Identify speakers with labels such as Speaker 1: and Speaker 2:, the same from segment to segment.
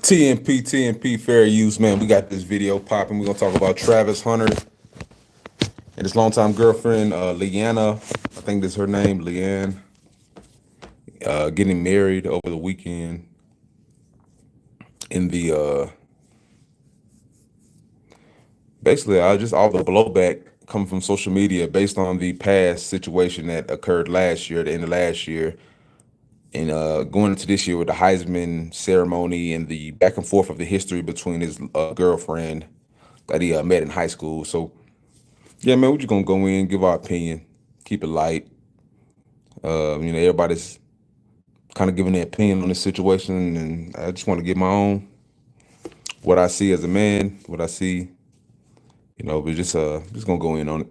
Speaker 1: TNP fair use, man. We got this video popping. We're gonna talk about Travis Hunter and his longtime girlfriend, Leanna. I think that's her name, Leanne. Getting married over the weekend in the basically just all the blowback coming from social media based on the past situation that occurred last year, at the end of last year, and going into this year with the Heisman ceremony and the back and forth of the history between his girlfriend that he met in high school. So yeah, man, we're just gonna go in, give our opinion, keep it light. Everybody's kind of giving their opinion on this situation, and I just want to give my own, what I see as a man, what I see. We're just gonna go in on it.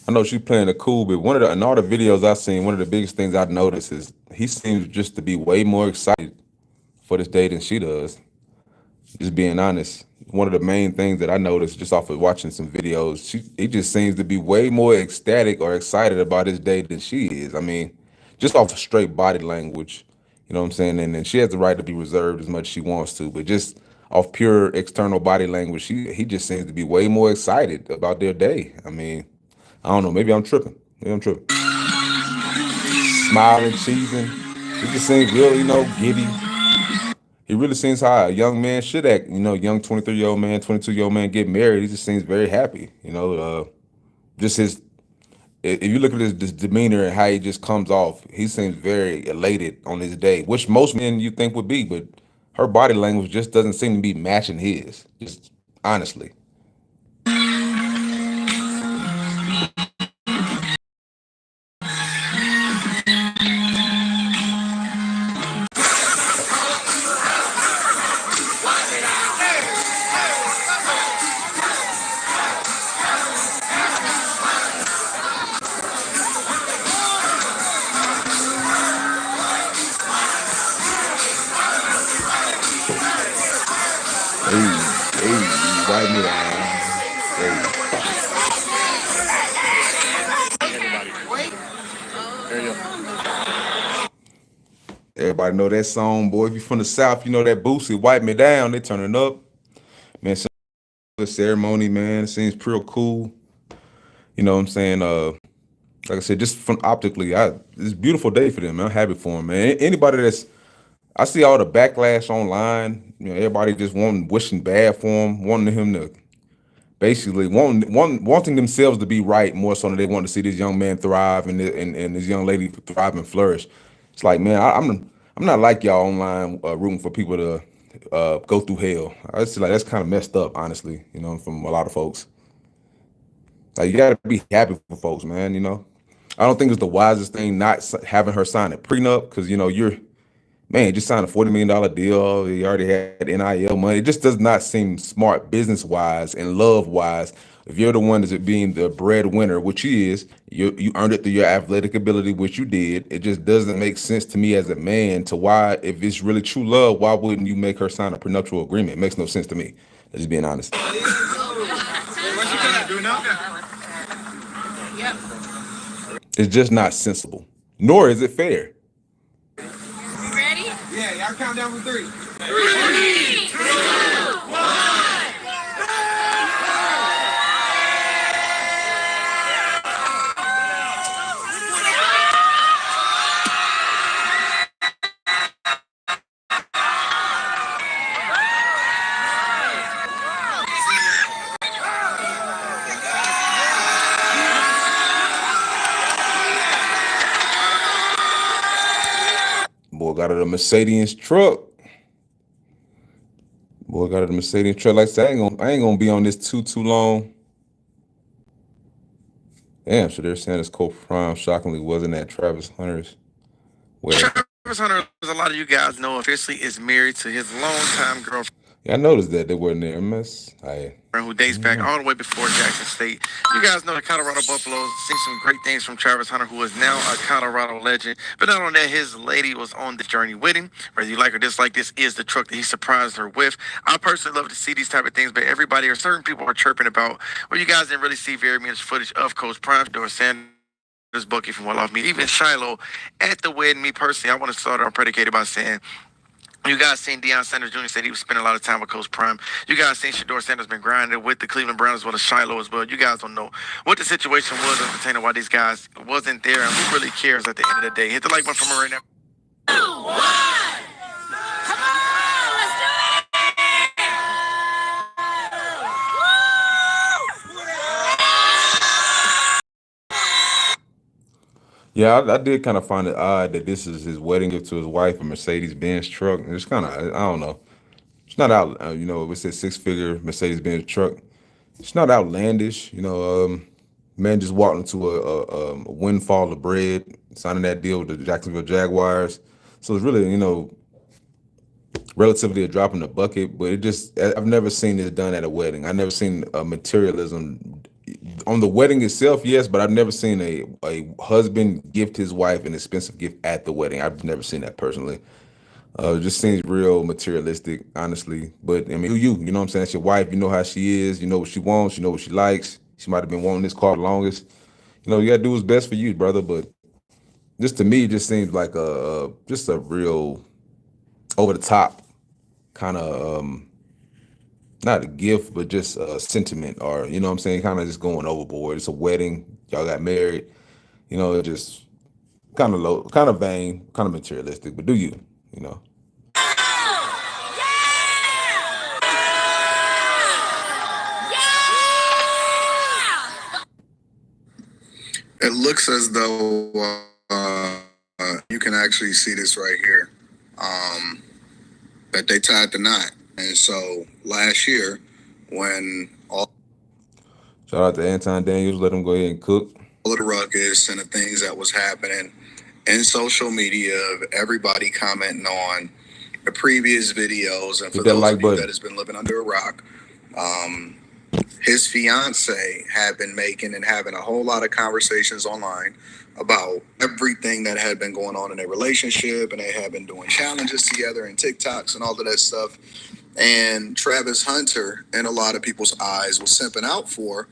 Speaker 1: I know she's playing it cool, but in all the videos I've seen, one of the biggest things I've noticed is he seems just to be way more excited for this day than she does. Just being honest, one of the main things that I noticed just off of watching some videos, he just seems to be way more ecstatic or excited about his day than she is. I mean, just off of straight body language, you know what I'm saying? And she has the right to be reserved as much as she wants to, but just off pure external body language, he just seems to be way more excited about their day. I mean, I don't know, maybe I'm tripping. Maybe I'm tripping. Smiling, cheesing. He just seems real, giddy. He really seems how a young man should act. Young 23-year-old man, 22-year-old man get married. He just seems very happy. Just his. If you look at his demeanor and how he just comes off, he seems very elated on his day, which most men you think would be, but her body language just doesn't seem to be matching his. Just honestly. Hey, hey, wipe me down. Hey. Everybody know that song, boy. If you from the South, you know that Boosie, Wipe Me Down. They turning up. Man, the ceremony, man. It seems pretty cool. You know what I'm saying? Like I said, just from optically, it's a beautiful day for them, man. I'm happy for them, man. Anybody I see all the backlash online. Everybody just wishing bad for him, wanting him to basically wanting themselves to be right more so than they want to see this young man thrive and this young lady thrive and flourish. It's like, man, I'm not like y'all online rooting for people to go through hell. I just feel like that's kind of messed up, honestly. From a lot of folks. Like, you gotta be happy for folks, man. I don't think it's the wisest thing not having her sign a prenup because you're, man, just signed a $40 million deal. You already had NIL money. It just does not seem smart business wise and love wise. If you're the one that's being the breadwinner, which he is, you earned it through your athletic ability, which you did. It just doesn't make sense to me as a man to why, if it's really true love, why wouldn't you make her sign a prenuptial agreement? It makes no sense to me. Just being honest. It's just not sensible, nor is it fair.
Speaker 2: Ready? Yeah, y'all count down from three. 3, 2, 1.
Speaker 1: Boy got it a Mercedes truck. Boy got it a Mercedes truck. Like I said, I ain't gonna be on this too long. Damn, so they're saying this co-prime shockingly wasn't at Travis Hunter's wedding.
Speaker 2: Hunter, as a lot of you guys know, officially is married to his longtime girlfriend
Speaker 1: Yeah, I noticed that they weren't there. Mess.
Speaker 2: who dates back
Speaker 1: Mhm.
Speaker 2: all the way before Jackson State. You guys know the Colorado Buffaloes seen some great things from Travis Hunter, who is now a Colorado legend. But not only that, his lady was on this journey with him. Whether you like or dislike, this is the truck that he surprised her with. I personally love to see these type of things, but everybody or certain people are chirping about, well, you guys didn't really see very much footage of Coach Prime or Sanders Bucky from Well Off Me, even Shiloh at the wedding. Me personally, I want to start on predicated by saying you guys seen Deion Sanders Jr. said he was spending a lot of time with Coach Prime. You guys seen Shador Sanders been grinding with the Cleveland Browns as well as Shiloh as well. You guys don't know what the situation was pertaining why these guys wasn't there and who really cares at the end of the day. Hit the like button for me right now.
Speaker 1: Yeah, I did kind of find it odd that this is his wedding gift to his wife, a Mercedes Benz truck. It's kind of, I don't know. It's not out, it was a 6 figure Mercedes Benz truck. It's not outlandish. Man just walked into a windfall of bread, signing that deal with the Jacksonville Jaguars. So it's really, relatively a drop in the bucket, but I've never seen this done at a wedding. I've never seen materialism on the wedding itself, yes, but I've never seen a husband gift his wife an expensive gift at the wedding. I've never seen that personally. It just seems real materialistic, honestly. But I mean, you know what I'm saying? That's your wife. You know how she is. You know what she wants. You know what she likes. She might have been wanting this car the longest. You gotta do what's best for you, brother. But just to me, it just seems like just a real over the top kind of not a gift, but just a sentiment, or you know what I'm saying, kind of just going overboard. It's a wedding. Y'all got married. It just kind of low, kind of vain, kind of materialistic. But do you? You know.
Speaker 3: It looks as though you can actually see this right here, um, that they tied the knot. And so last year, when all
Speaker 1: Shout out to Anton Daniels. Let him go ahead and cook.
Speaker 3: of the ruckus and the things that was happening in social media, of everybody commenting on the previous videos, and
Speaker 1: Hit
Speaker 3: for
Speaker 1: that
Speaker 3: those
Speaker 1: like
Speaker 3: of you that
Speaker 1: button.
Speaker 3: has been living under a rock, um, his fiance had been making and having a whole lot of conversations online about everything that had been going on in their relationship, and they had been doing challenges together and TikToks and all of that stuff. And Travis Hunter, in a lot of people's eyes, was simping out for,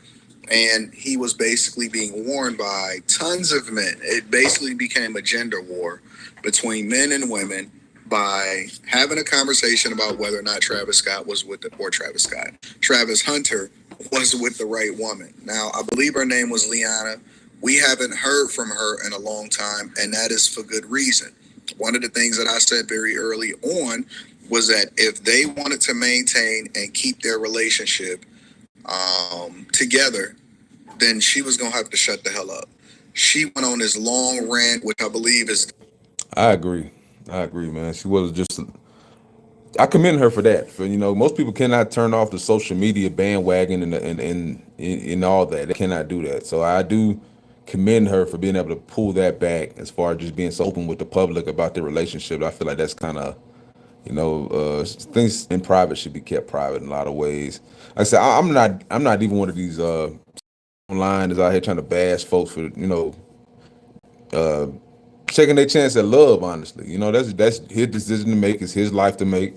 Speaker 3: and he was basically being warned by tons of men. It basically became a gender war between men and women by having a conversation about whether or not Travis Scott was with the, or Travis Hunter was with the right woman. Now, I believe her name was Liana. We haven't heard from her in a long time, and that is for good reason. One of the things that I said very early on was that if they wanted to maintain and keep their relationship together, then she was going to have to shut the hell up. She went on this long rant, which I believe is
Speaker 1: I agree. I agree, man. She was just. I commend her for that. For most people cannot turn off the social media bandwagon and all that. They cannot do that. So I do commend her for being able to pull that back as far as just being so open with the public about their relationship. I feel like that's kind of things in private should be kept private in a lot of ways. Like I said, I'm not even one of these online is out here trying to bash folks for taking their chance at love. Honestly, that's his decision to make. It's his life to make.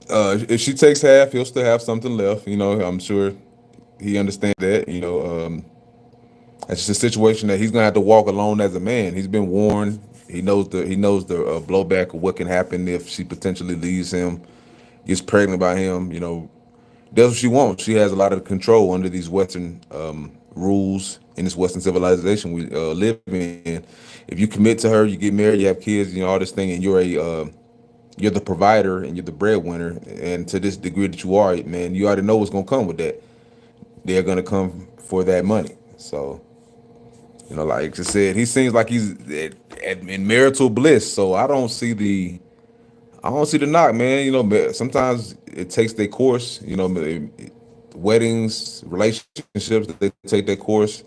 Speaker 1: If she takes half, he'll still have something left. I'm sure he understands that. It's just a situation that he's gonna have to walk alone as a man. He's been warned. He knows the blowback of what can happen if she potentially leaves him, gets pregnant by him. Does what she wants. She has a lot of control under these Western rules in this Western civilization we live in. If you commit to her, you get married, you have kids, all this thing, and you're the provider and you're the breadwinner. And to this degree that you are, man, you already know what's gonna come with that. They're gonna come for that money. So, like I said, he seems like he's in marital bliss. So I don't see the knock, man. Sometimes it takes their course. Weddings, relationships, they take their course.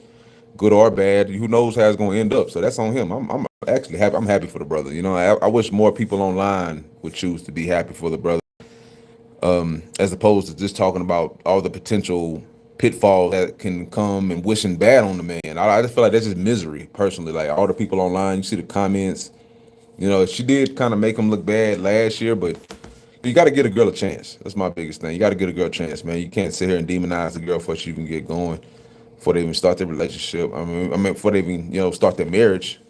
Speaker 1: good or bad. Who knows how it's gonna end up? So that's on him. I'm actually happy. I'm happy for the brother. You know, I wish more people online would choose to be happy for the brother, as opposed to just talking about all the potential pitfalls that can come and wishing bad on the man. I just feel like that's just misery, personally. Like all the people online, you see the comments. You know, she did kind of make him look bad last year, but you got to get a girl a chance. That's my biggest thing. You got to get a girl a chance, man. You can't sit here and demonize the girl before she even get going, before they even start their relationship. I mean, before they even start their marriage.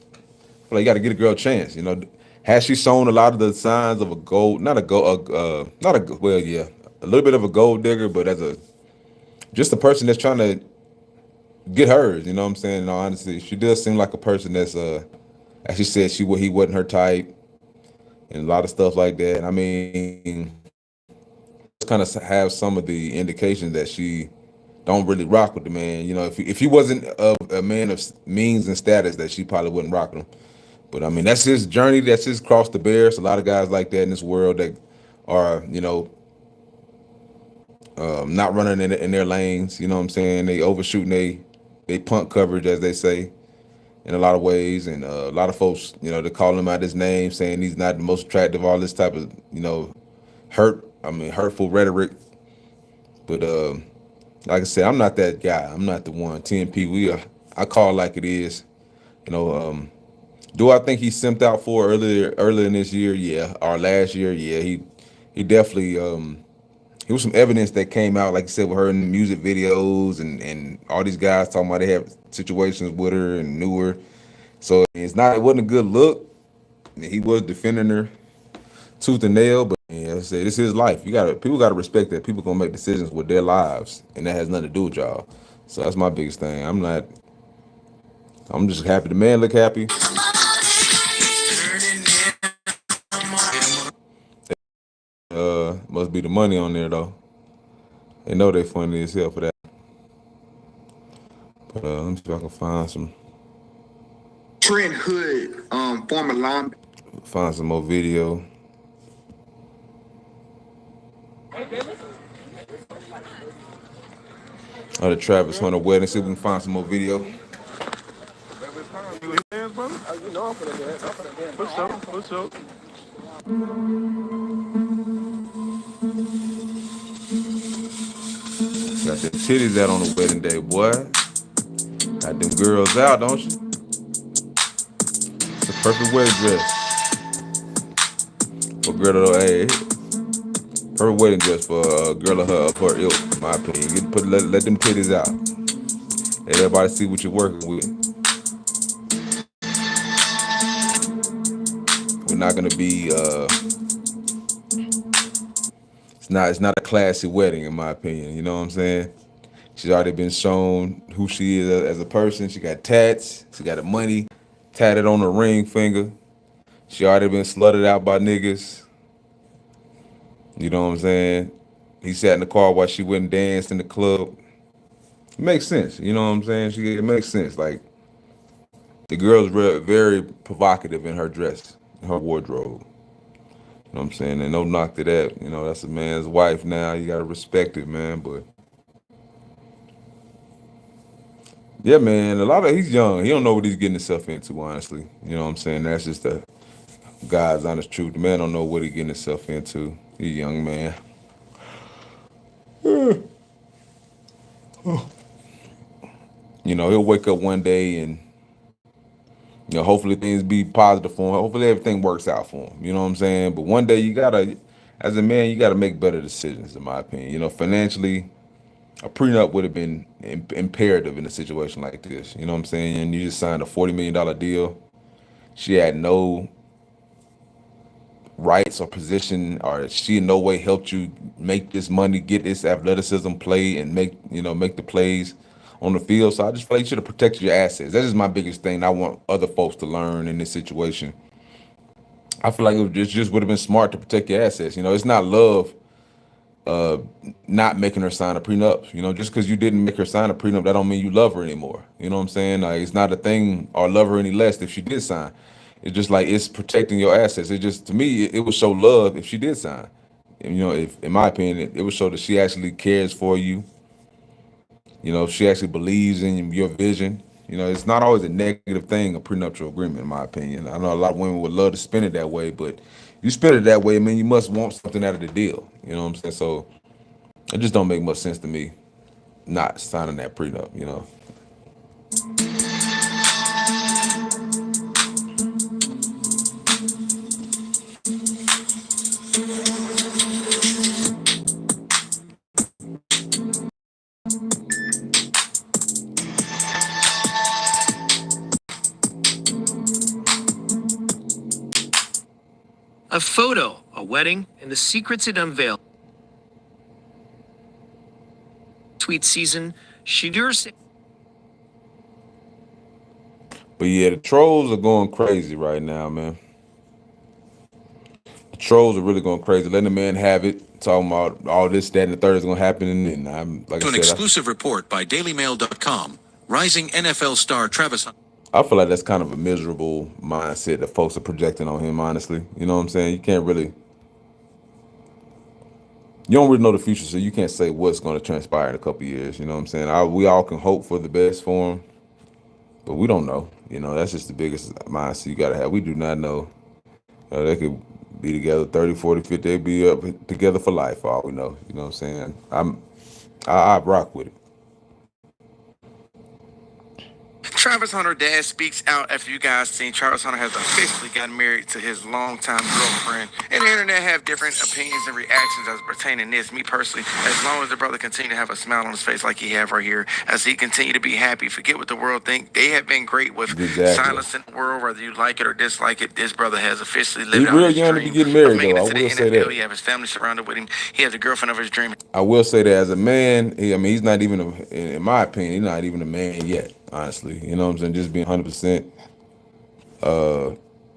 Speaker 1: Like you got to get a girl a chance. You know, has she shown a lot of the signs of a gold, not a gold, not a well, yeah, a little bit of a gold digger, but as a just a person that's trying to get hers. You know what I'm saying? In all honesty, she does seem like a person that's as she said, he wasn't her type and a lot of stuff like that. I mean, kind of have some of the indications that she don't really rock with the man. You know, if he wasn't a man of means and status, that she probably wouldn't rock with him. But I mean, that's his journey. That's his cross to bear. There's a lot of guys like that in this world that are, not running in their lanes. You know what I'm saying? They overshooting they punt coverage, as they say, in a lot of ways. And a lot of folks, they call him out his name, saying he's not the most attractive. All this type of, hurtful rhetoric. But like I said, I'm not that guy. I'm not the one. TNP, I call it like it is. You know, do I think he simped out for her earlier in this year? Yeah. Or last year? Yeah. He definitely It was some evidence that came out, like you said, with her in the music videos and all these guys talking about they have situations with her and knew her. So it wasn't a good look. He was defending her tooth and nail, but yeah, I said, this is his life. People gotta respect that. People gonna make decisions with their lives, and that has nothing to do with y'all. So that's my biggest thing. I'm just happy. The man look happy. Must be the money on there though. They know they funny as hell for that. But let me see if I can
Speaker 3: Trent Hood, former line.
Speaker 1: find some more video. Of the Travis Hunter wedding. See if we can find some more video. Got the titties out on the wedding day, boy. Got them girls out, don't you? It's a perfect wedding dress for girl of hey, perfect wedding dress for a girl of her ilk, in my opinion. Let them titties out. Let everybody see what you're working with. We're not gonna be it's not a classy wedding in my opinion. You know what I'm saying? She's already been shown who she is as a person. She got tats. She got the money tatted on her ring finger. She already been slutted out by niggas. You know what I'm saying? He sat in the car while she went and danced in the club. It makes sense. You know what I'm saying? It makes sense. Like the girl's very provocative in her dress, in her wardrobe. You know what I'm saying? And no knock to that. That's a man's wife now. You gotta respect it, man. But yeah, man, he's young. He don't know what he's getting himself into, honestly. You know what I'm saying? That's just the God's honest truth. The man don't know what he's getting himself into. He's a young man. He'll wake up one day and hopefully things be positive for him. Hopefully everything works out for him. You know what I'm saying? But one day as a man, you gotta make better decisions, in my opinion. Financially, a prenup would have been imperative in a situation like this. You know what I'm saying? And you just signed a $40 million deal. She had no rights or position, or she in no way helped you make this money, get this athleticism, play, and make the plays on the field. So I just feel like you should have protected your assets. That is my biggest thing. I want other folks to learn in this situation. I feel like it just would have been smart to protect your assets. It's not love not making her sign a prenup. Just because you didn't make her sign a prenup, that don't mean you love her anymore. You know what I'm saying? Like it's not a thing or love her any less if she did sign. It's just like it's protecting your assets. It just to me it would show love if she did sign. And, if in my opinion it would show that she actually cares for you. If she actually believes in your vision. It's not always a negative thing, a prenuptial agreement, in my opinion. I know a lot of women would love to spend it that way, but you spend it that way, I mean, you must want something out of the deal. You know what I'm saying? So it just don't make much sense to me not signing that prenup.
Speaker 2: A photo, a wedding, and the secrets it unveiled. Tweet season, Shadur said.
Speaker 1: But yeah, the trolls are going crazy right now, man. The trolls are really going crazy, letting the man have it, talking about all this, that, and the third is going to happen. And I'm like I
Speaker 4: To an
Speaker 1: said,
Speaker 4: exclusive report by DailyMail.com, rising NFL star Travis.
Speaker 1: I feel like that's kind of a miserable mindset that folks are projecting on him. Honestly, you know what I'm saying? You don't really know the future, so you can't say what's going to transpire in a couple years. You know what I'm saying? We all can hope for the best for him, but we don't know. That's just the biggest mindset you got to have. We do not know. They could be together 30, 40, 50. They'd be up together for life, for all we know. You know what I'm saying? I rock with it.
Speaker 2: Travis Hunter dad speaks out after you guys seen Travis Hunter has officially gotten married to his longtime girlfriend. And the internet have different opinions and reactions as pertaining this. Me personally, as long as the brother continue to have a smile on his face like he have right here, as he continue to be happy, forget what the world think. They have been great with
Speaker 1: Exactly.
Speaker 2: silencing the world, whether you like it or dislike it. This brother has officially
Speaker 1: He
Speaker 2: lived out
Speaker 1: real
Speaker 2: his
Speaker 1: young to be
Speaker 2: dream
Speaker 1: getting
Speaker 2: of
Speaker 1: married,
Speaker 2: making
Speaker 1: though.
Speaker 2: it
Speaker 1: I
Speaker 2: to the
Speaker 1: will say
Speaker 2: NFL. He
Speaker 1: that.
Speaker 2: have his family surrounded with him. He has the girlfriend of his dream.
Speaker 1: I will say that as a man, I mean, he's not even, in my opinion, he's not even a man yet, honestly. You know what I'm saying? Just being 100%.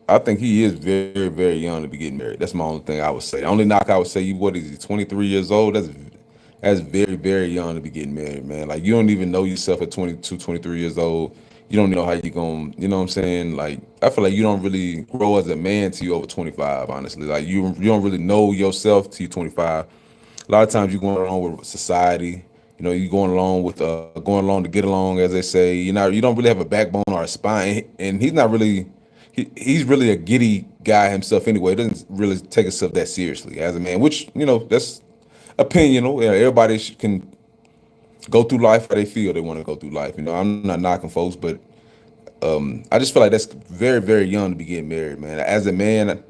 Speaker 1: I think he is very, very young to be getting married. That's my only thing I would say. The only knock I would say, what is he, 23 years old? That's very, very young to be getting married, man. Like, you don't even know yourself at 22, 23 years old. You don't know how you going, you know what I'm saying? Like, I feel like you don't really grow as a man till you over 25, honestly. Like, you don't really know yourself till you 25. A lot of times you're going along with society. You're going along to get along, as they say. You don't really have a backbone or a spine, and he's not really. He's really a giddy guy himself anyway. He doesn't really take himself that seriously as a man, which that's opinional. Everybody can go through life how they feel they want to go through life. I'm not knocking folks, but I just feel like that's very, very young to be getting married, man. As a man,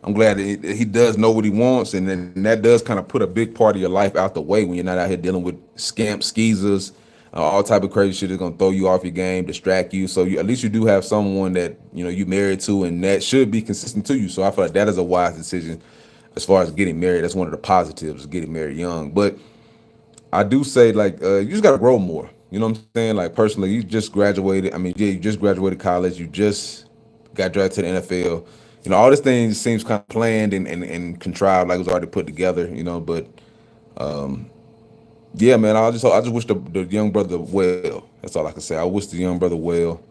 Speaker 1: I'm glad that he does know what he wants, and then that does kind of put a big part of your life out the way when you're not out here dealing with scamps, skeezers, all type of crazy shit that's gonna throw you off your game, distract you. So at least you do have someone that you married to, and that should be consistent to you. So I feel like that is a wise decision as far as getting married. That's one of the positives of getting married young. But I do say like you just gotta grow more. You know what I'm saying? Like personally, you just graduated. I mean, yeah, you just graduated college. You just got drafted to the NFL. All this things seems kind of planned and contrived, like it was already put together. But yeah, man, I just wish the young brother well. That's all I can say. I wish the young brother well.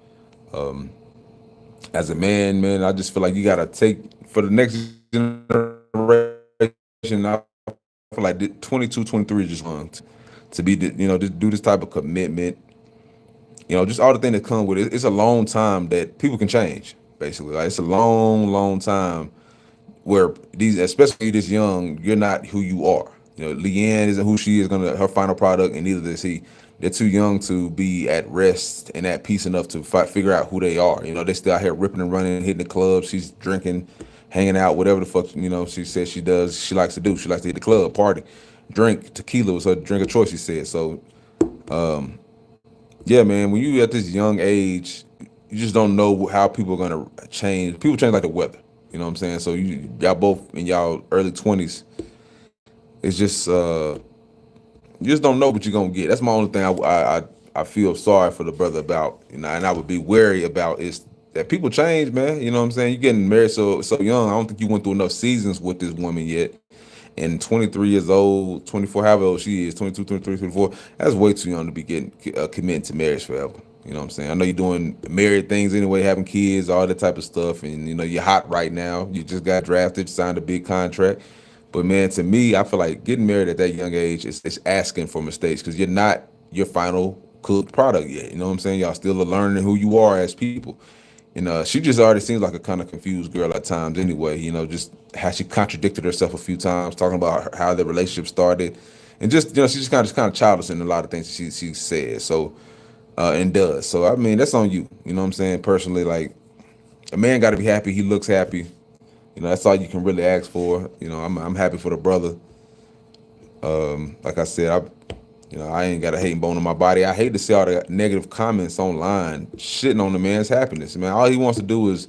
Speaker 1: As a man, I just feel like you gotta take for the next generation. I feel like 22, 23 is just young to be, just do this type of commitment. Just all the thing that come with it. It's a long time that people can change. Basically, like it's a long, long time where especially this young, you're not who you are. Leanne isn't who she is her final product, and neither is he. They're too young to be at rest and at peace enough to figure out who they are. They still out here ripping and running, hitting the club. She's drinking, hanging out, whatever the fuck she says she does. She likes to do. She likes to hit the club, party, drink. Tequila was her drink of choice. She said so. Yeah, man. When you at this young age, you just don't know how people are gonna change. People change like the weather. You know what I'm saying? So y'all both in y'all early 20s. It's just you just don't know what you're gonna get. That's my only thing. I feel sorry for the brother about. And I would be wary about is that people change, man. You know what I'm saying? You're getting married so young. I don't think you went through enough seasons with this woman yet. And 23 years old, 24, however old she is, 22, 23, 24, that's way too young to be getting committed to marriage forever. You know what I'm saying? I know you're doing married things anyway, having kids, all that type of stuff, and you're hot right now. You just got drafted, signed a big contract. But man, to me, I feel like getting married at that young age is asking for mistakes because you're not your final cooked product yet. You know what I'm saying? Y'all still are learning who you are as people. And she just already seems like a kind of confused girl at times anyway, just how she contradicted herself a few times, talking about how the relationship started. And just, she's just kind of childish in a lot of things that she says. So, and does. So, I mean, that's on you. You know what I'm saying? Personally, like, a man got to be happy. He looks happy. That's all you can really ask for. I'm happy for the brother. Like I said, I ain't got a hating bone in my body. I hate to see all the negative comments online shitting on the man's happiness. Man, all he wants to do is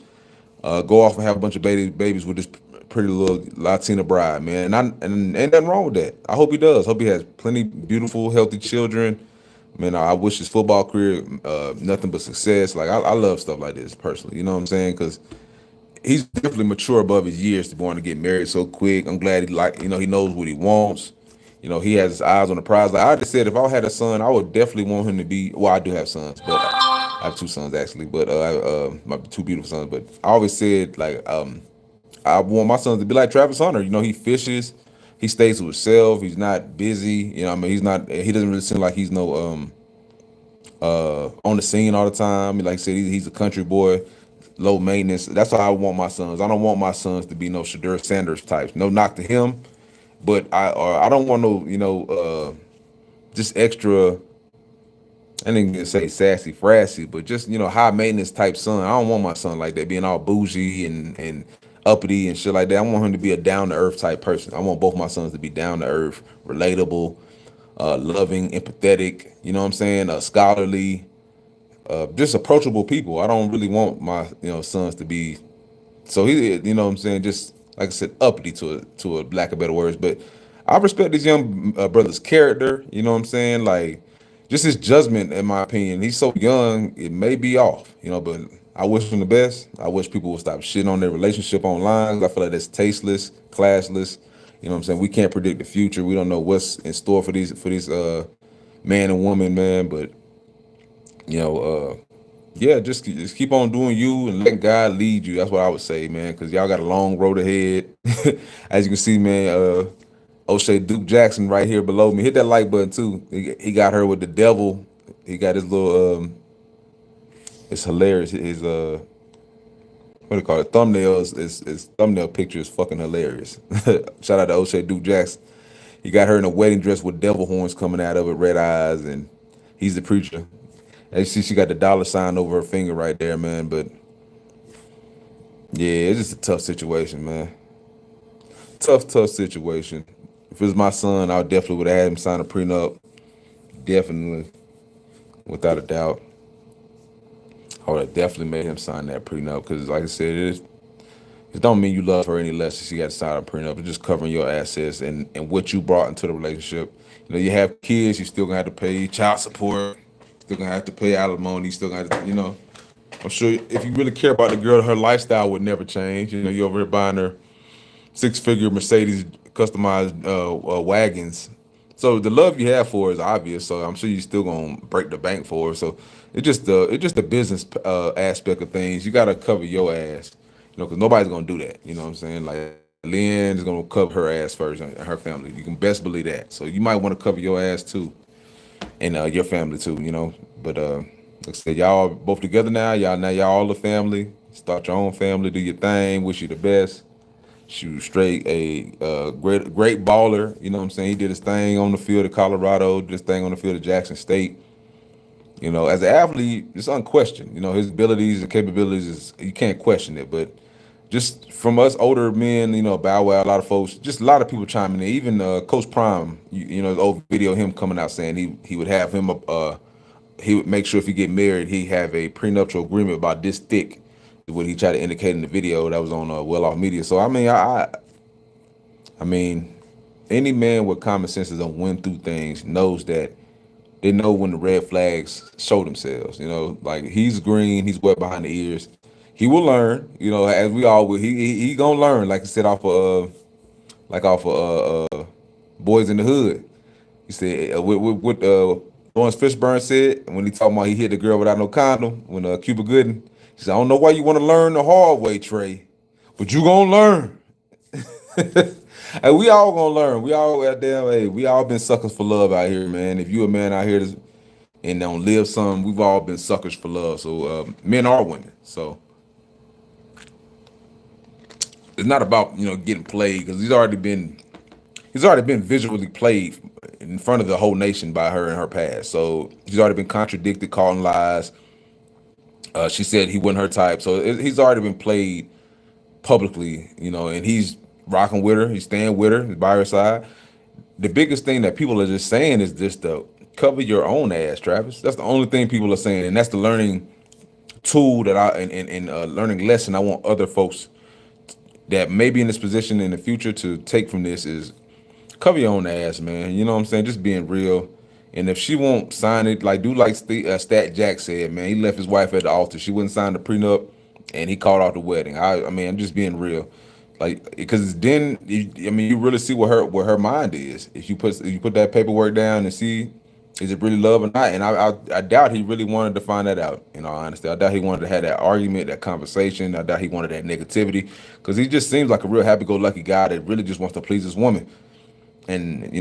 Speaker 1: go off and have a bunch of babies with this pretty little Latina bride, man. And ain't nothing wrong with that. I hope he does. Hope he has plenty beautiful, healthy children. Man, I wish his football career nothing but success. Like I love stuff like this personally. You know what I'm saying? Because he's definitely mature above his years to want to get married so quick. I'm glad he knows what he wants. He has his eyes on the prize. Like I just said, if I had a son, I would definitely want him to be. Well, I do have sons, but I have two sons actually. But my two beautiful sons. But I always said like I want my sons to be like Travis Hunter. He fishes, he stays to himself. He's not busy. I mean, he's not. He doesn't really seem like he's no on the scene all the time. Like I said, he's a country boy, low maintenance. That's how I want my sons. I don't want my sons to be no Shadur Sanders types. No knock to him, but I don't want no just extra. I didn't even say sassy, frassy, but just high maintenance type son. I don't want my son like that, being all bougie and uppity and shit like that. I want him to be a down to earth type person. I want both my sons to be down to earth, relatable, loving, empathetic. You know what I'm saying? Scholarly, just approachable people. I don't really want my sons to be so what I'm saying, just like I said, uppity to a lack of better words. But I respect this young brother's character. You know what I'm saying? Like just his judgment, in my opinion. He's so young, it may be off. But I wish him the best. I wish people would stop shitting on their relationship online. I feel like that's tasteless, classless. You know what I'm saying? We can't predict the future. We don't know what's in store for these man and woman, man. But you know, yeah, just keep on doing you and letting God lead you. That's what I would say, man. Because y'all got a long road ahead. As you can see, man, O'Shea Duke Jackson right here below me. Hit that like button too. He got her with the devil. He got his little it's hilarious. His what do you call it? Thumbnails. His thumbnail picture is fucking hilarious. Shout out to O'Shea Duke Jackson. He got her in a wedding dress with devil horns coming out of it, red eyes, and he's the preacher. And you see, she got the dollar sign over her finger right there, man. But yeah, it's just a tough situation, man. Tough situation. If it was my son, I definitely would have had him sign a prenup. Definitely, without a doubt. I would have definitely made him sign that prenup because, like I said, it don't mean you love her any less if she got to sign a prenup. It's just covering your assets and what you brought into the relationship. You have kids, you still gonna have to pay child support, still gonna have to pay alimony, still gonna have to. I'm sure if you really care about the girl, her lifestyle would never change. You over here buying her six-figure Mercedes customized wagons. So the love you have for her is obvious. So I'm sure you still gonna break the bank for her. So it's just the business aspect of things. You gotta cover your ass, because nobody's gonna do that. You know what I'm saying? Like Lynn is gonna cover her ass first and her family. You can best believe that. So you might want to cover your ass too, and your family too. But like I said, y'all both together now. Y'all all the family. Start your own family. Do your thing. Wish you the best. Shoot straight a great baller. You know what I'm saying? He did his thing on the field of Colorado, did his thing on the field of Jackson State. As an athlete, it's unquestioned. His abilities and capabilities you can't question it. But just from us older men, Bow Wow, a lot of folks, just a lot of people chiming in. Even Coach Prime, the old video of him coming out saying he would have him he would make sure if he get married, he have a prenuptial agreement about this thick. Is what he tried to indicate in the video that was on Well Off Media. So I mean, I mean, any man with common sense that don't win through things knows that they know when the red flags show themselves. Like he's green, he's wet behind the ears. He will learn. As we all will. He gonna learn. Like I said off of Boys in the Hood. He said what Lawrence Fishburne said when he talking about he hit the girl without no condom when Cuba Gooden. He said, I don't know why you want to learn the hard way, Trey, but you gonna learn. And we all gonna learn. We all goddamn, hey, we all been suckers for love out here, man. If you a man out here that's and don't live some. We've all been suckers for love. So men are women. So it's not about getting played because he's already been visually played in front of the whole nation by her in her past. So he's already been contradicted, calling lies. She said he wasn't her type. So he's already been played publicly, and he's rocking with her. He's staying with her. He's by her side. The biggest thing that people are just saying is just to cover your own ass, Travis. That's the only thing people are saying, and that's the learning tool that and learning lesson I want other folks that may be in this position in the future to take from this is cover your own ass, man. You know what I'm saying? Just being real. And if she won't sign it, like do like Stat Jack said, man, he left his wife at the altar. She wouldn't sign the prenup, and he called off the wedding. I mean, I'm just being real, like because then I mean, you really see what her mind is. If you put that paperwork down and see is it really love or not. And I doubt he really wanted to find that out. In all honesty, I doubt he wanted to have that argument, that conversation. I doubt he wanted that negativity because he just seems like a real happy-go-lucky guy that really just wants to please his woman. And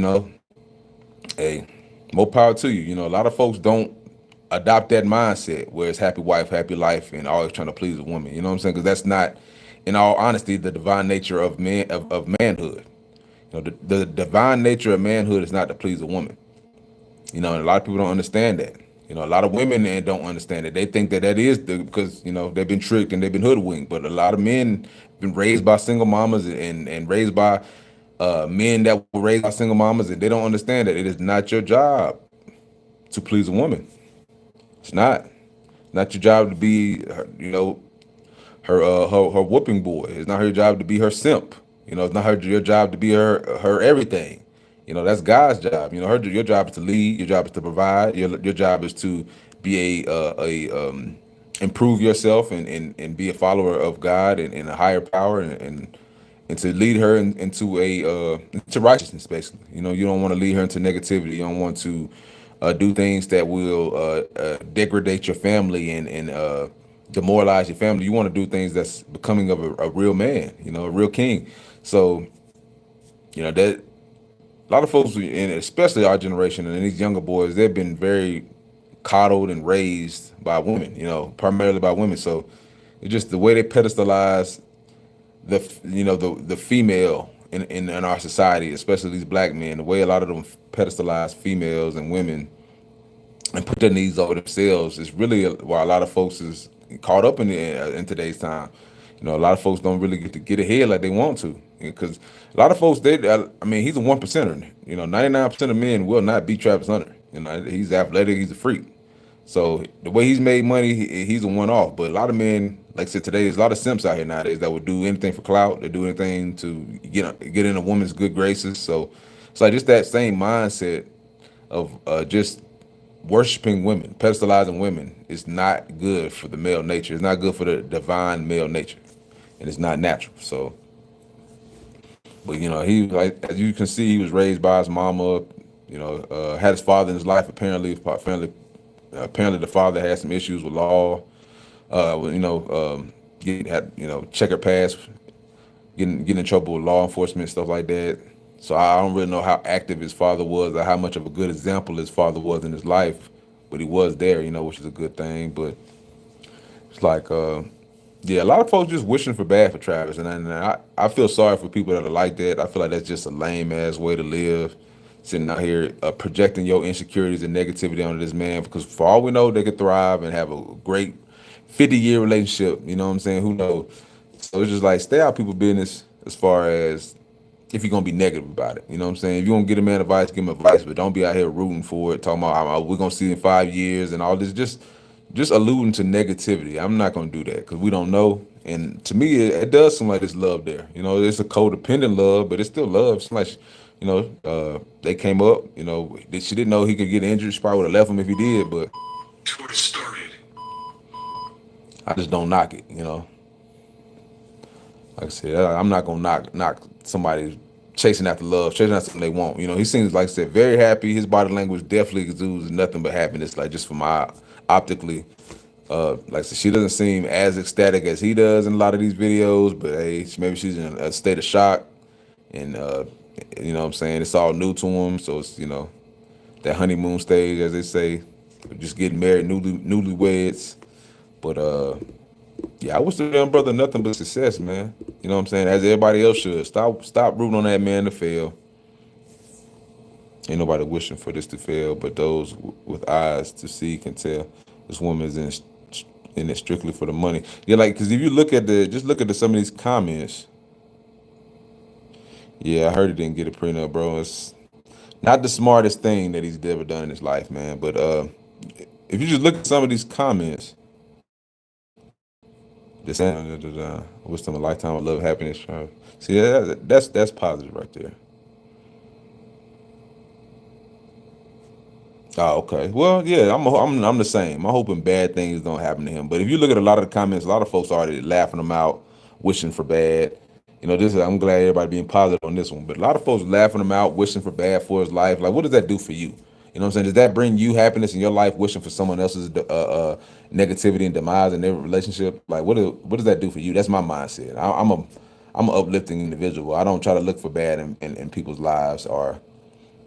Speaker 1: hey, more power to you. A lot of folks don't adopt that mindset where it's happy wife, happy life, and always trying to please a woman. You know what I'm saying? Because that's not, in all honesty, the divine nature of of manhood. The divine nature of manhood is not to please a woman. And a lot of people don't understand that. A lot of women don't understand it. They think that is because they've been tricked and they've been hoodwinked. But a lot of men been raised by single mamas and raised by men that were raised by single mamas, and they don't understand that it is not your job to please a woman. It's not your job to be her whooping boy. It's not her job to be her simp. It's not your job to be her everything. That's God's job. Your job is to lead. Your job is to provide. Your job is to be improve yourself and be a follower of God and a higher power and to lead her into into righteousness. Basically, you don't want to lead her into negativity. You don't want to do things that will degrade your family and demoralize your family. You want to do things that's becoming of a real man, a real king. So, that a lot of folks, and especially our generation and these younger boys, they've been very coddled and raised by women, primarily by women. So it's just the way they pedestalize the female in our society, especially these black men, the way a lot of them pedestalize females and women and put their needs over themselves is really why a lot of folks is caught up in today's time. A lot of folks don't really get to get ahead like they want to because a lot of folks I mean, he's a 1%er. 99% of men will not beat Travis Hunter. He's athletic, he's a freak. So the way he's made money, he's a one-off. But a lot of men, like I said today, there's a lot of simps out here nowadays that would do anything for clout. They do anything to get in a woman's good graces. So it's like just that same mindset of just worshiping women, pedestalizing women is not good for the male nature. It's not good for the divine male nature, and it's not natural. So, but he like as you can see, he was raised by his mama. Had his father in his life. Apparently, the father had some issues with law. Had checkered past, getting in trouble with law enforcement, stuff like that. So I don't really know how active his father was or how much of a good example his father was in his life, but he was there, which is a good thing. But it's like, yeah, a lot of folks just wishing for bad for Travis, and I feel sorry for people that are like that. I feel like that's just a lame ass way to live, sitting out here projecting your insecurities and negativity onto this man. Because for all we know, they could thrive and have a great 50-year relationship. You know what I'm saying? Who knows? So it's just like stay out people's business as far as if you're gonna be negative about it. You know what I'm saying? If you want to get a man advice, give him advice, but don't be out here rooting for it, talking about we're gonna see in 5 years and all this. Just alluding to negativity. I'm not gonna do that because we don't know. And to me, it does seem like there's love there. It's a codependent love, but it's still love. It's like, they came up. She didn't know he could get injured. She probably would have left him if he did. But I just don't knock it. Like I said, I'm not gonna knock somebody chasing after love, chasing after something they want. He seems like I said very happy. His body language definitely exudes nothing but happiness. Like just from my optically, like I said, she doesn't seem as ecstatic as he does in a lot of these videos. But hey, maybe she's in a state of shock, and what I'm saying, it's all new to him. So it's that honeymoon stage, as they say. just getting married, newlyweds. But yeah, I wish the young brother nothing but success, man. You know what I'm saying? As everybody else should. Stop rooting on that man to fail. Ain't nobody wishing for this to fail, but those with eyes to see can tell this woman is in it strictly for the money. Yeah, like because if you look at some of these comments, yeah, I heard he didn't get a prenup, bro. It's not the smartest thing that he's ever done in his life, man. But if you just look at some of these comments, this wish them a lifetime of love, happiness. See, that's positive right there. Oh, okay. Well, yeah, I'm the same. I'm hoping bad things don't happen to him. But if you look at a lot of the comments, a lot of folks already laughing him out, wishing for bad. I'm glad everybody being positive on this one. But a lot of folks laughing him out, wishing for bad for his life. Like, what does that do for you? You know what I'm saying? Does that bring you happiness in your life, wishing for someone else's negativity and demise in their relationship? Like, what does that do for you? That's my mindset. I'm an uplifting individual. I don't try to look for bad in people's lives or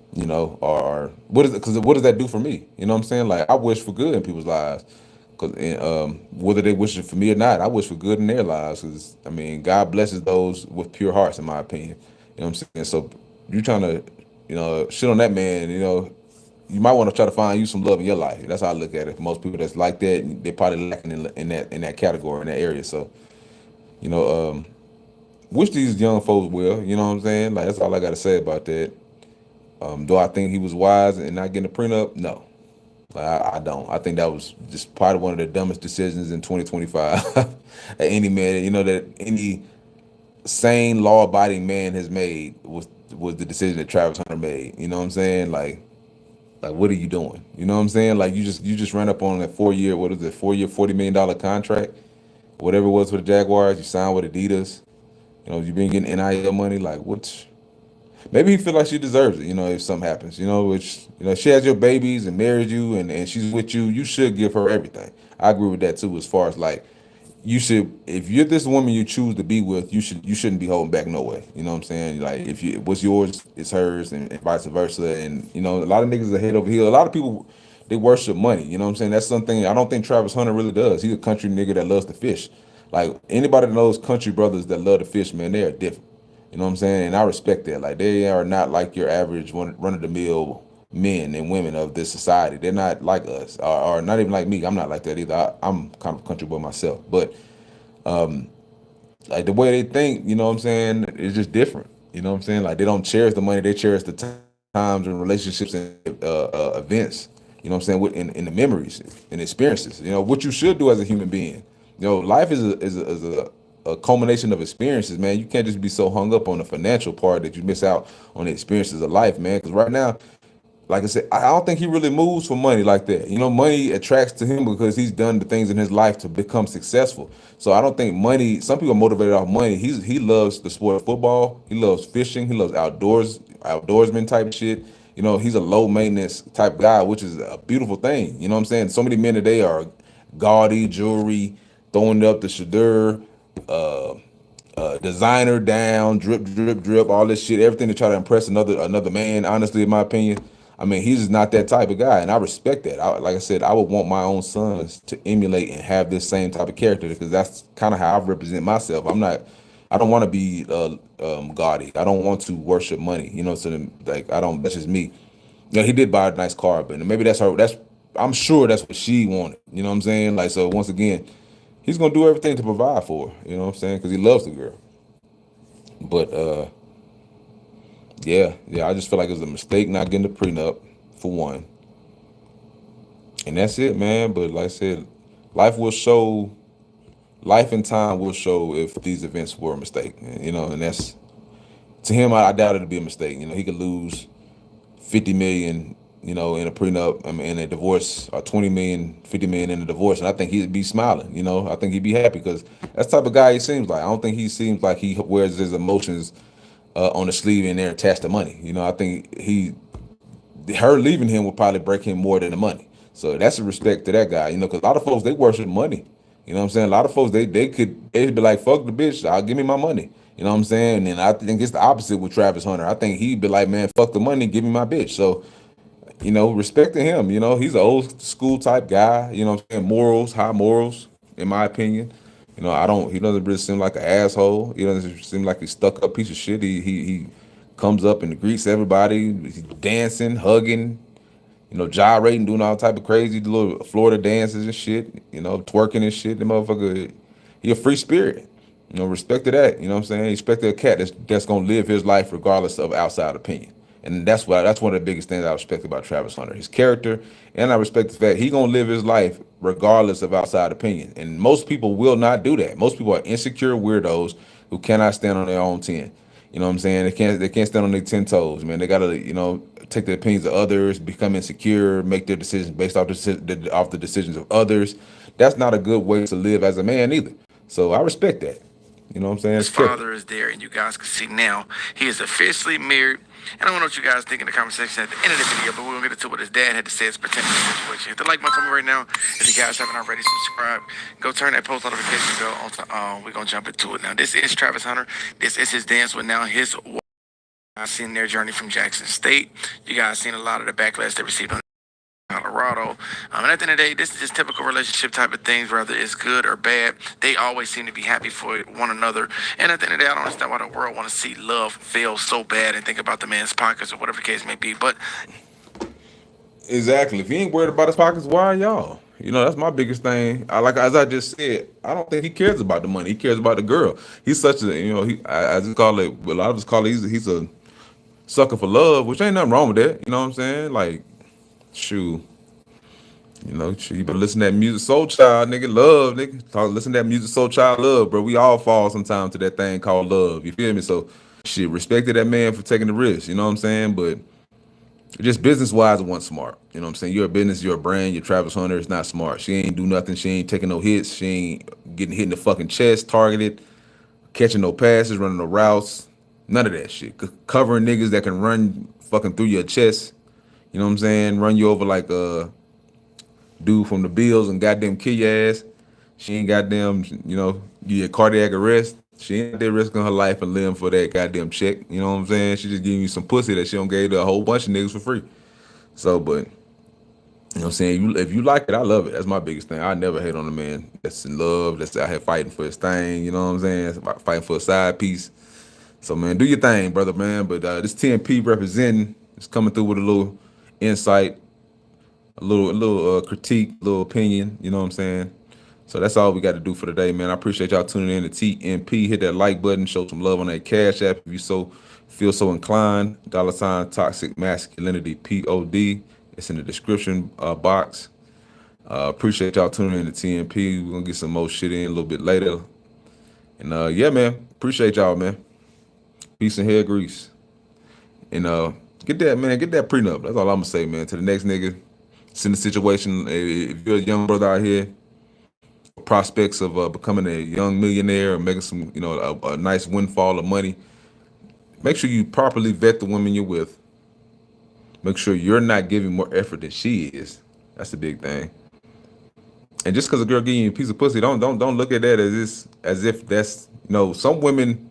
Speaker 1: what is it? Because what does that do for me? You know what I'm saying? Like I wish for good in people's lives, because whether they wish it for me or not, I wish for good in their lives. Because I mean, God blesses those with pure hearts, in my opinion. You know what I'm saying? So you trying to, shit on that man, you might want to try to find you some love in your life. That's how I look at it. Most people that's like that, they're probably lacking in that category in that area. So you know, wish these young folks well. You know what I'm saying? Like that's all I got to say about that. Do I think he was wise in not getting a prenup? No, I don't. I think that was just probably one of the dumbest decisions in 2025 that any man, that any sane, law-abiding man has made was the decision that Travis Hunter made. You know what I'm saying? Like what are you doing? You know what I'm saying? Like you just ran up on that 4 year, what is it, 4 year, $40 million contract, whatever it was for the Jaguars. You signed with Adidas. You've been getting NIL money. Like what's Maybe he feel like she deserves it, if something happens, which, she has your babies and married you and she's with you, you should give her everything. I agree with that too, as far as like, you should, if you're this woman you choose to be with, you shouldn't be holding back no way. You know what I'm saying? Like if what's yours is hers and vice versa. And, a lot of niggas are head over heels. A lot of people, they worship money. You know what I'm saying? That's something I don't think Travis Hunter really does. He's a country nigga that loves to fish. Like anybody that knows country brothers that love to fish, man, they are different. You know what I'm saying? And I respect that. Like they are not like your average run of the mill men and women of this society. They're not like us, or not even like me. I'm not like that either. I'm kind of a country boy myself, but like the way they think, you know what I'm saying, is just different. You know what I'm saying? Like they don't cherish the money, they cherish the times and relationships and events. You know what I'm saying? In the memories and experiences. What you should do as a human being. Life is a culmination of experiences, man. You can't just be so hung up on the financial part that you miss out on the experiences of life, man. Because right now, like I said, I don't think he really moves for money like that. Money attracts to him because he's done the things in his life to become successful. So I don't think money. Some people are motivated off money. He loves the sport of football. He loves fishing. He loves outdoorsman type shit. He's a low maintenance type guy, which is a beautiful thing. You know what I'm saying? So many men today are gaudy jewelry, throwing up the shadur, designer down, drip, drip, drip, all this shit, everything to try to impress another man. Honestly, in my opinion, I mean, he's just not that type of guy, and I respect that. Like I said, I would want my own sons to emulate and have this same type of character because that's kind of how I represent myself. I don't want to be gaudy. I don't want to worship money. So like I don't. That's just me. He did buy a nice car, but maybe that's her. I'm sure that's what she wanted. You know what I'm saying? Like so, once again, he's gonna do everything to provide for her. You know what I'm saying? Because he loves the girl. But yeah, I just feel like it was a mistake not getting the prenup for one, and that's it, man. But like I said, life will show, life and time will show if these events were a mistake. And that's to him. I doubt it'll be a mistake. He could lose 50 million. In a prenup, I mean, in a divorce, or 20 million, 50 million in a divorce, and I think he'd be smiling. I think he'd be happy because that's the type of guy he seems like. I don't think he seems like he wears his emotions on the sleeve and they're attached to money. I think her leaving him would probably break him more than the money. So that's a respect to that guy. Because a lot of folks they worship money. You know what I'm saying? A lot of folks they'd be like, fuck the bitch, I'll give me my money. You know what I'm saying? And I think it's the opposite with Travis Hunter. I think he'd be like, man, fuck the money, give me my bitch. So respecting him. He's an old school type guy. What I'm saying? Morals, high morals, in my opinion. He doesn't really seem like an asshole. He doesn't seem like a stuck up piece of shit. He comes up and greets everybody. He's dancing, hugging, gyrating, doing all type of crazy little Florida dances and shit, twerking and shit. The motherfucker, he a free spirit. Respect to that. You know what I'm saying? Respect to a cat that's gonna live his life regardless of outside opinion. And that's one of the biggest things I respect about Travis Hunter, his character, and I respect the fact he gonna live his life regardless of outside opinion. And most people will not do that. Most people are insecure weirdos who cannot stand on their own 10. You know what I'm saying? They can't stand on their 10 toes, man. They gotta, take the opinions of others, become insecure, make their decisions based off the decisions of others. That's not a good way to live as a man either. So I respect that. You know what I'm saying?
Speaker 2: His
Speaker 1: It's character.
Speaker 2: father is there, and you guys can see now he is officially married. And I want to know what you guys think in the comment section at the end of the video, but we're going to get into what his dad had to say as pertaining to the situation. Hit the like button for me right now. If you guys haven't already subscribed, go turn that post notification bell on. We're going to jump into it now. This is Travis Hunter. This is his dance with now his wife. I've seen their journey from Jackson State. You guys seen a lot of the backlash they received on Colorado. And at the end of the day, this is just typical relationship type of things, whether it's good or bad. They always seem to be happy for one another. And at the end of the day, I don't understand why the world want to see love fail so bad and think about the man's pockets or whatever the case may be. But
Speaker 1: Exactly. If he ain't worried about his pockets, why are y'all? That's my biggest thing. As I just said, I don't think he cares about the money. He cares about the girl. He's such a, I just call it, a lot of us call it, he's a sucker for love, which ain't nothing wrong with that. You know what I'm saying? Like, shoot. You better listen to that music soul child, nigga. Love, nigga. Listen to that music soul child love, bro. We all fall sometime to that thing called love. You feel me? So shit, respected that man for taking the risk, you know what I'm saying? But just business wise, it wasn't smart. You know what I'm saying? You're a business, you're a brand, you're Travis Hunter, it's not smart. She ain't do nothing, she ain't taking no hits, she ain't getting hit in the fucking chest, targeted, catching no passes, running no routes, none of that shit. Covering niggas that can run fucking through your chest, you know what I'm saying? Run you over like dude from the Bills and goddamn kill your ass. She ain't goddamn, give you a cardiac arrest. She ain't there risking her life and limb for that goddamn check. You know what I'm saying? She just giving you some pussy that she don't gave to a whole bunch of niggas for free. So, but what I'm saying? If you like it, I love it. That's my biggest thing. I never hate on a man that's in love, that's out here fighting for his thing. You know what I'm saying? Fighting for a side piece. So, man, do your thing, brother, man. But this TNP representing is coming through with a little insight, a little critique, a little opinion. You know what I'm saying? So that's all we got to do for today, man. I appreciate y'all tuning in to TNP. Hit that like button, show some love on that Cash App if you feel so inclined. $ toxic masculinity POD. It's in the description box. Appreciate y'all tuning in to TNP. We're gonna get some more shit in a little bit later. And yeah, man. Appreciate y'all, man. Peace and hair grease. And get that prenup. That's all I'm gonna say, man. To the next nigga, it's in the situation. If you're a young brother out here, prospects of becoming a young millionaire or making some, a nice windfall of money, make sure you properly vet the woman you're with. Make sure you're not giving more effort than she is. That's the big thing. And just because a girl giving you a piece of pussy, don't look at that as if that's, some women,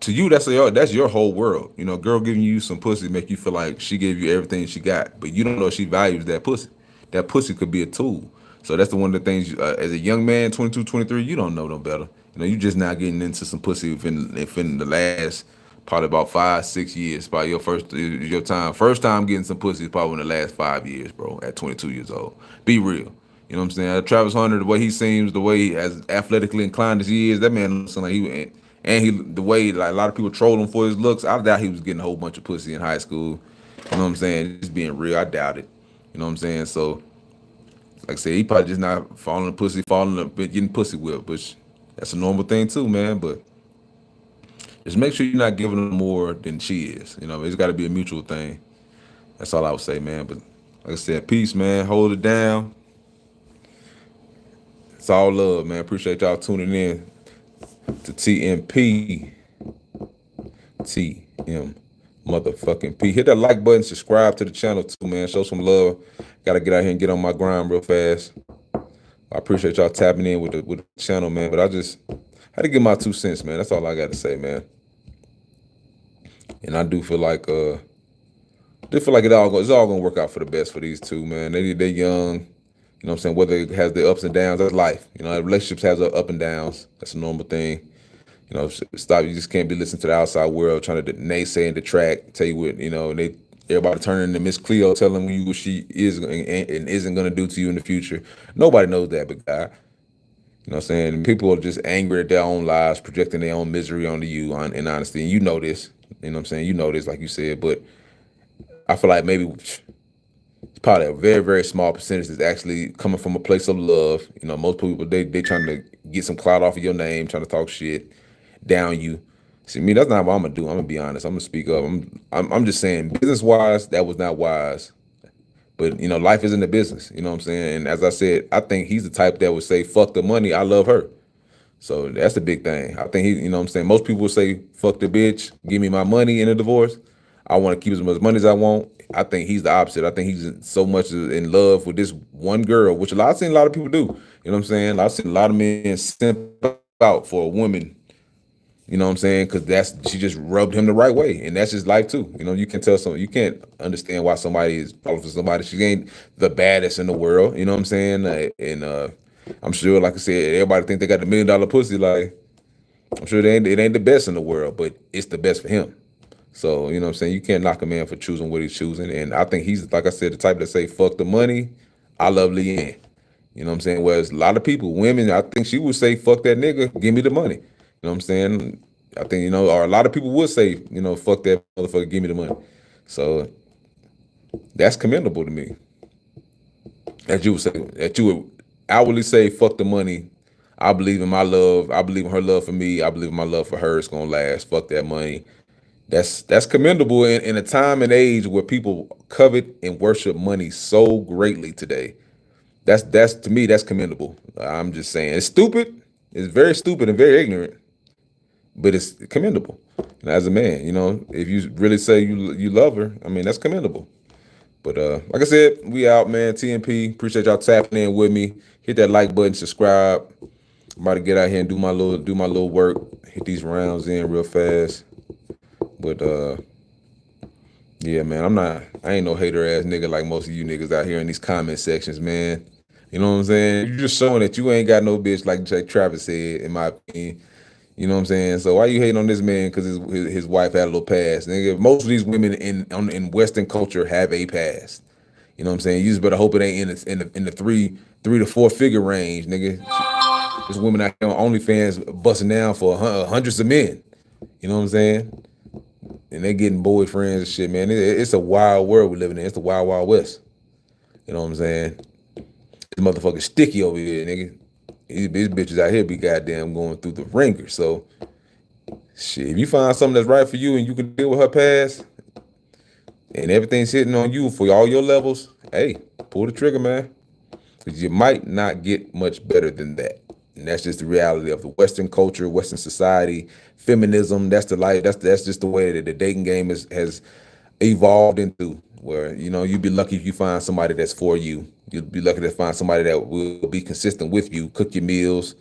Speaker 1: to you, that's your whole world. Girl giving you some pussy make you feel like she gave you everything she got, but you don't know she values that pussy. That pussy could be a tool. So that's one of the things, as a young man, 22, 23, you don't know no better. You just not getting into some pussy within the last probably about 5, 6 years. Probably your time. First time getting some pussy is probably in the last 5 years, bro, at 22 years old. Be real. You know what I'm saying? Travis Hunter, the way he seems, the way he as athletically inclined as he is, that man looks like the way like a lot of people troll him for his looks, I doubt he was getting a whole bunch of pussy in high school. You know what I'm saying? Just being real, I doubt it. You know what I'm saying? So, like I said, he probably just not getting pussy whipped, which that's a normal thing too, man. But just make sure you're not giving her more than she is. It's got to be a mutual thing. That's all I would say, man. But like I said, peace, man. Hold it down. It's all love, man. Appreciate y'all tuning in to TMP. TM motherfucking P. Hit that like button, subscribe to the channel too, man. Show some love. Gotta get out here and get on my grind real fast. I appreciate y'all tapping in with the channel, man. But I just had to give my 2 cents, man. That's all I got to say, man. And I do feel like They feel like it's all gonna work out for the best for these two, man. They young, you know what I'm saying? Whether it has the ups and downs, that's life. You know, relationships has up and downs. That's a normal thing. You know, stop. You just can't be listening to the outside world trying to naysay and detract, tell you what, you know, and everybody turning to Miss Cleo telling you what she is and isn't gonna do to you in the future. Nobody knows that but God. You know what I'm saying? And people are just angry at their own lives, projecting their own misery onto you in honesty. And you know this. You know what I'm saying? You know this, like you said, but I feel like maybe it's probably a very, very small percentage that's actually coming from a place of love. You know, most people they trying to get some clout off of your name, trying to talk shit, down you. See, me, that's not what I'm gonna do. I'm gonna be honest. I'm gonna speak up. I'm just saying, business wise, that was not wise. But you know, life isn't a business. You know what I'm saying? And as I said, I think he's the type that would say, "Fuck the money, I love her." So that's the big thing. I think you know what I'm saying? Most people would say, fuck the bitch, give me my money in a divorce. I want to keep as much money as I want. I think he's the opposite. I think he's so much in love with this one girl, which I've seen a lot of people do. You know what I'm saying? I've seen a lot of men simp out for a woman. You know what I'm saying? Because she just rubbed him the right way, and that's just life too. You know, you can tell you can't understand why somebody is falling for somebody. She ain't the baddest in the world. You know what I'm saying? And I'm sure, like I said, everybody think they got the $1 million pussy. Like I'm sure it ain't the best in the world, but it's the best for him. So you know what I'm saying? You can't knock a man for choosing what he's choosing, and I think he's, like I said, the type that say, "Fuck the money, I love Leanne." You know what I'm saying? Whereas a lot of people, women, I think she would say, "Fuck that nigga, give me the money." You know what I'm saying? I think, you know, or a lot of people would say, you know, "Fuck that motherfucker, give me the money." So that's commendable to me. That you would say, that you would outwardly say, "Fuck the money. I believe in my love. I believe in her love for me. I believe in my love for her. It's gonna last. Fuck that money." That's commendable in a time and age where people covet and worship money so greatly today. That's to me, that's commendable. I'm just saying it's stupid. It's very stupid and very ignorant, but it's commendable. And as a man, you know, if you really say you love her, I mean that's commendable. But like I said, we out, man. TNP. Appreciate y'all tapping in with me. Hit that like button, subscribe. I'm about to get out here and do my little work. Hit these rounds in real fast. But yeah, man, I ain't no hater ass nigga like most of you niggas out here in these comment sections, man. You know what I'm saying? You're just showing that you ain't got no bitch like Travis said, in my opinion. You know what I'm saying? So why you hating on this man because his wife had a little past? Nigga, most of these women in Western culture have a past. You know what I'm saying? You just better hope it ain't in the three to four figure range, nigga. There's women out here on OnlyFans busting down for hundreds of men. You know what I'm saying? And they getting boyfriends and shit, man. It's a wild world we living in. It's the wild, wild west. You know what I'm saying? This motherfucker sticky over here, nigga. These bitches out here be goddamn going through the ringer. So, shit, if you find something that's right for you and you can deal with her past and everything's hitting on you for all your levels, hey, pull the trigger, man. Because you might not get much better than that. And that's just the reality of the Western culture, Western society, feminism. That's the life. That's just the way that the dating game has evolved into. Where, you know, you'd be lucky if you find somebody that's for you. You'd be lucky to find somebody that will be consistent with you, cook your meals,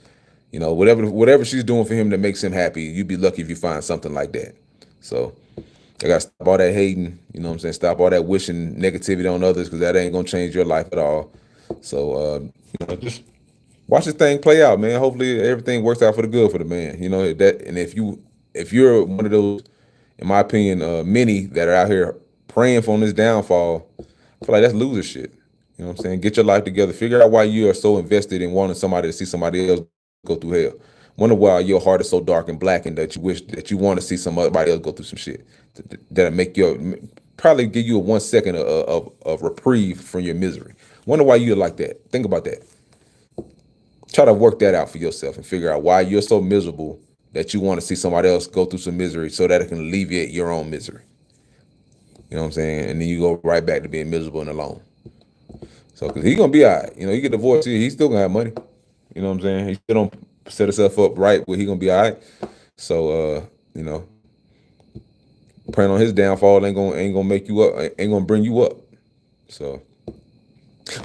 Speaker 1: you know, whatever she's doing for him that makes him happy. You'd be lucky if you find something like that. So I gotta stop all that hating. You know what I'm saying? Stop all that wishing negativity on others, because that ain't gonna change your life at all. So you know, just watch this thing play out, man. Hopefully everything works out for the good for the man. You know that, and if you're one of those, in my opinion, many that are out here praying for this downfall, I feel like that's loser shit. You know what I'm saying? Get your life together. Figure out why you are so invested in wanting somebody to see somebody else go through hell. Wonder why your heart is so dark and blackened that you wish that you want to see somebody else go through some shit that'll make you, probably give you a 1 second of reprieve from your misery. Wonder why you're like that. Think about that. Try to work that out for yourself and figure out why you're so miserable that you want to see somebody else go through some misery so that it can alleviate your own misery. You know what I'm saying? And then you go right back to being miserable and alone. So, because he's going to be all right. You know, you get divorced, he's still going to have money. You know what I'm saying? He still don't set himself up right where he's going to be all right. So, you know, praying on his downfall ain't gonna make you up, ain't gonna bring you up. So,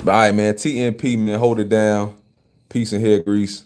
Speaker 1: but all right, man. TNP, man, hold it down. Peace and hair grease.